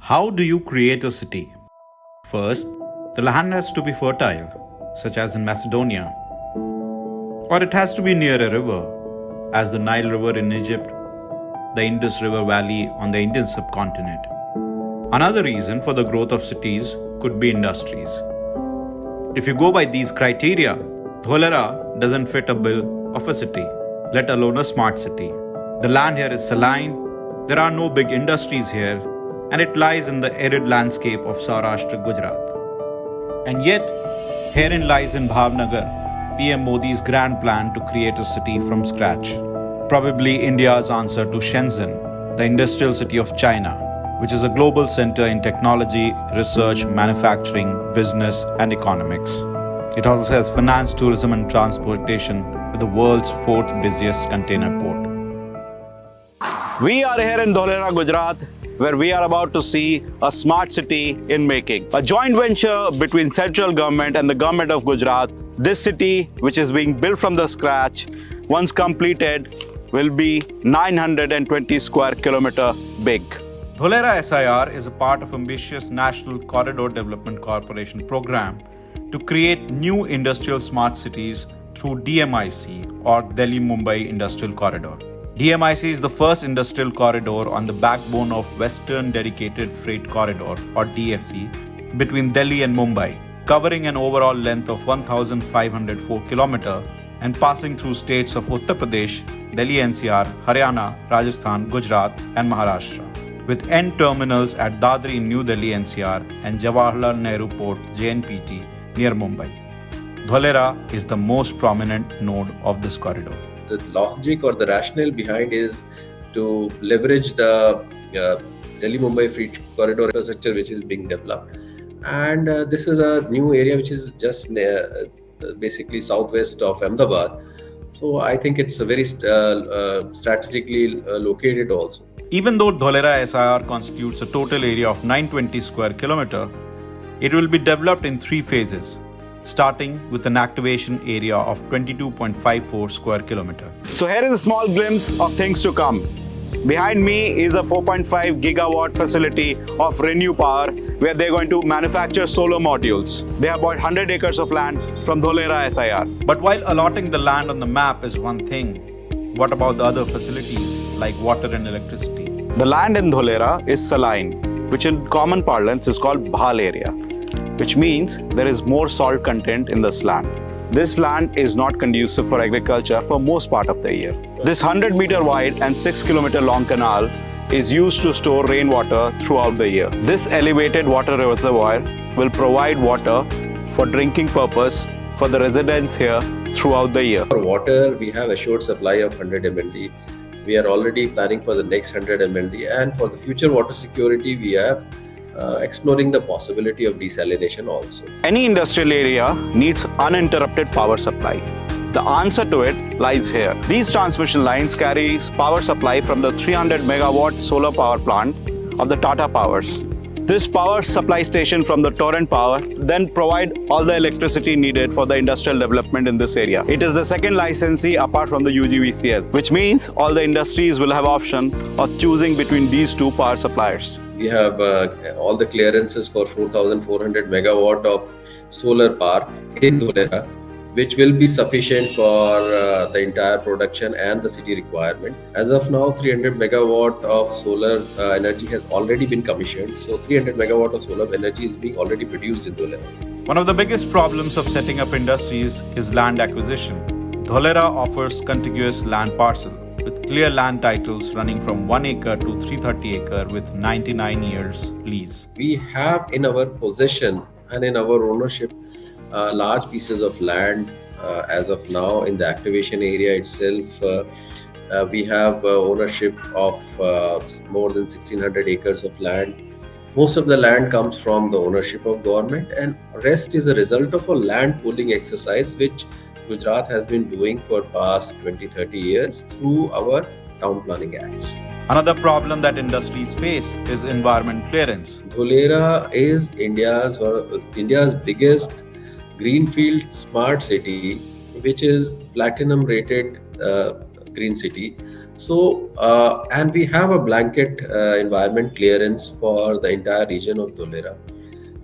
How do you create a city? First, the land has to be fertile, such as in Macedonia, or it has to be near a river, as the Nile River in Egypt, the Indus River Valley on the Indian subcontinent. Another reason for the growth of cities could be industries. If you go by these criteria, Dholera doesn't fit a bill of a city, let alone a smart city. The land here is saline, there are no big industries here, and it lies in the arid landscape of Saurashtra, Gujarat. And yet, herein lies in Bhavnagar, PM Modi's grand plan to create a city from scratch. Probably India's answer to Shenzhen, the industrial city of China, which is a global center in technology, research, manufacturing, business, and economics. It also has finance, tourism, and transportation with the world's fourth busiest container port. We are here in Dholera, Gujarat, where we are about to see a smart city in making. A joint venture between central government and the government of Gujarat. This city, which is being built from the scratch, once completed, will be 920 square kilometer big. Dholera SIR is a part of ambitious National Corridor Development Corporation program to create new industrial smart cities through DMIC or Delhi-Mumbai Industrial Corridor. DMIC is the first industrial corridor on the backbone of Western Dedicated Freight Corridor or DFC between Delhi and Mumbai, covering an overall length of 1,504 km and passing through states of Uttar Pradesh, Delhi NCR, Haryana, Rajasthan, Gujarat and Maharashtra, with end terminals at Dadri in New Delhi NCR and Jawaharlal Nehru Port JNPT near Mumbai. Dholera is the most prominent node of this corridor. The logic or the rationale behind is to leverage the Delhi-Mumbai Freight Corridor infrastructure which is being developed. And this is a new area which is just basically southwest of Ahmedabad. So I think it's a very strategically located also. Even though Dholera SIR constitutes a total area of 920 square kilometer, it will be developed in three phases, starting with an activation area of 22.54 square kilometer. So here is a small glimpse of things to come. Behind me is a 4.5 gigawatt facility of Renew Power where they're going to manufacture solar modules. They have about 100 acres of land from Dholera SIR. But while allotting the land on the map is one thing, what about the other facilities like water and electricity? The land in Dholera is saline, which in common parlance is called Bhal area, which means there is more salt content in this land. This land is not conducive for agriculture for most part of the year. This 100-meter wide and 6-kilometer long canal is used to store rainwater throughout the year. This elevated water reservoir will provide water for drinking purpose for the residents here throughout the year. For water, we have assured supply of 100 MLD. We are already planning for the next 100 MLD, and for the future water security, we have exploring the possibility of desalination also. Any industrial area needs uninterrupted power supply. The answer to it lies here. These transmission lines carry power supply from the 300 megawatt solar power plant of the Tata Powers. This power supply station from the Torrent Power then provide all the electricity needed for the industrial development in this area. It is the second licensee apart from the UGVCL, which means all the industries will have option of choosing between these two power suppliers. We have all the clearances for 4,400 megawatt of solar power in Dholera, which will be sufficient for the entire production and the city requirement. As of now, 300 megawatt of solar energy has already been commissioned. So 300 megawatt of solar energy is being already produced in Dholera. One of the biggest problems of setting up industries is land acquisition. Dholera offers contiguous land parcel with clear land titles running from 1 acre to 330 acre with 99 years lease. We have in our possession and in our ownership large pieces of land as of now in the activation area itself. We have ownership of more than 1600 acres of land. Most of the land comes from the ownership of government, and rest is a result of a land pooling exercise which Gujarat has been doing for past 20-30 years through our town planning acts. Another problem that industries face is environment clearance. Dholera is India's biggest greenfield smart city, which is platinum rated green city. So, and we have a blanket environment clearance for the entire region of Dholera.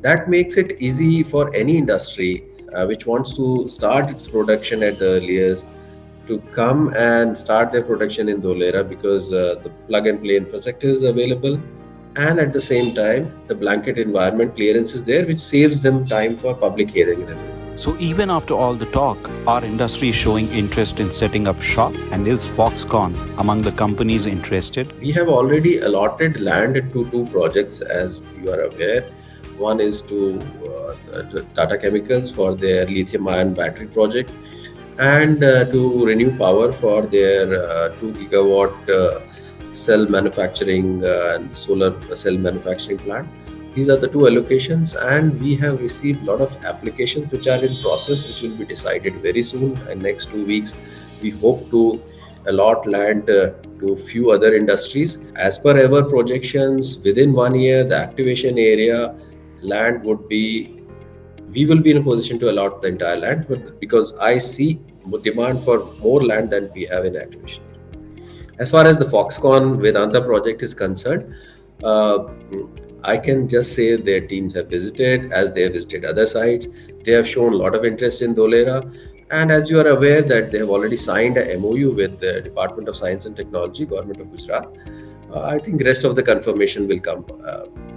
That makes it easy for any industry which wants to start its production at the earliest to come and start their production in Dholera, because the plug and play infrastructure is available, and at the same time the blanket environment clearance is there, which saves them time for public hearing and everything. So even after all the talk, our industry is showing interest in setting up shop, and is Foxconn among the companies interested? We have already allotted land to two projects, as you are aware. One is to Tata Chemicals for their lithium-ion battery project, and to Renew Power for their 2 gigawatt cell manufacturing and solar cell manufacturing plant. These are the two allocations, and we have received a lot of applications which are in process, which will be decided very soon. In next 2 weeks, we hope to allot land to few other industries. As per our projections, within 1 year, the activation area land would be, we will be in a position to allot the entire land, but because I see demand for more land than we have in activation. As far as the Foxconn Vedanta project is concerned, uh, I can just say their teams have visited, as they have visited other sites. They have shown a lot of interest in Dholera. And as you are aware that they have already signed a MOU with the Department of Science and Technology, Government of Gujarat. I think rest of the confirmation will come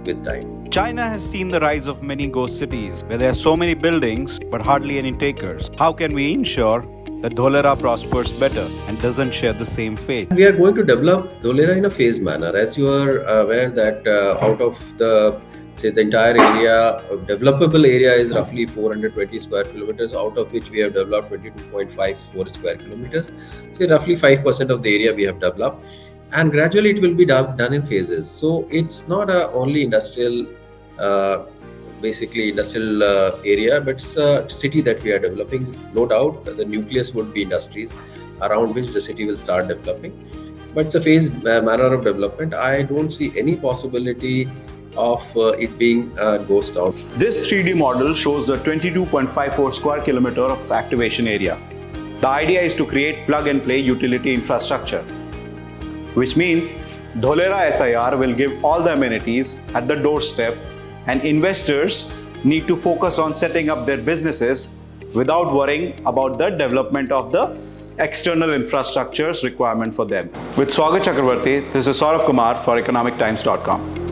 with time. China has seen the rise of many ghost cities where there are so many buildings but hardly any takers. How can we ensure that Dholera prospers better and doesn't share the same fate? We are going to develop Dholera in a phased manner. As you are aware that out of the, say, the entire area, developable area is roughly 420 square kilometers, out of which we have developed 22.54 square kilometers. Say roughly 5% of the area we have developed, and gradually it will be done in phases. So it's not a only industrial basically industrial area, but it's a city that we are developing. No doubt the nucleus would be industries around which the city will start developing, but it's a phased manner of development. I don't see any possibility of it being a ghost town. This 3D model shows the 22.54 square kilometer of activation area. The idea is to create plug and play utility infrastructure, which means Dholera SIR will give all the amenities at the doorstep, and investors need to focus on setting up their businesses without worrying about the development of the external infrastructure's requirement for them. With Swagat Chakravarti, this is Saurav Kumar for economictimes.com.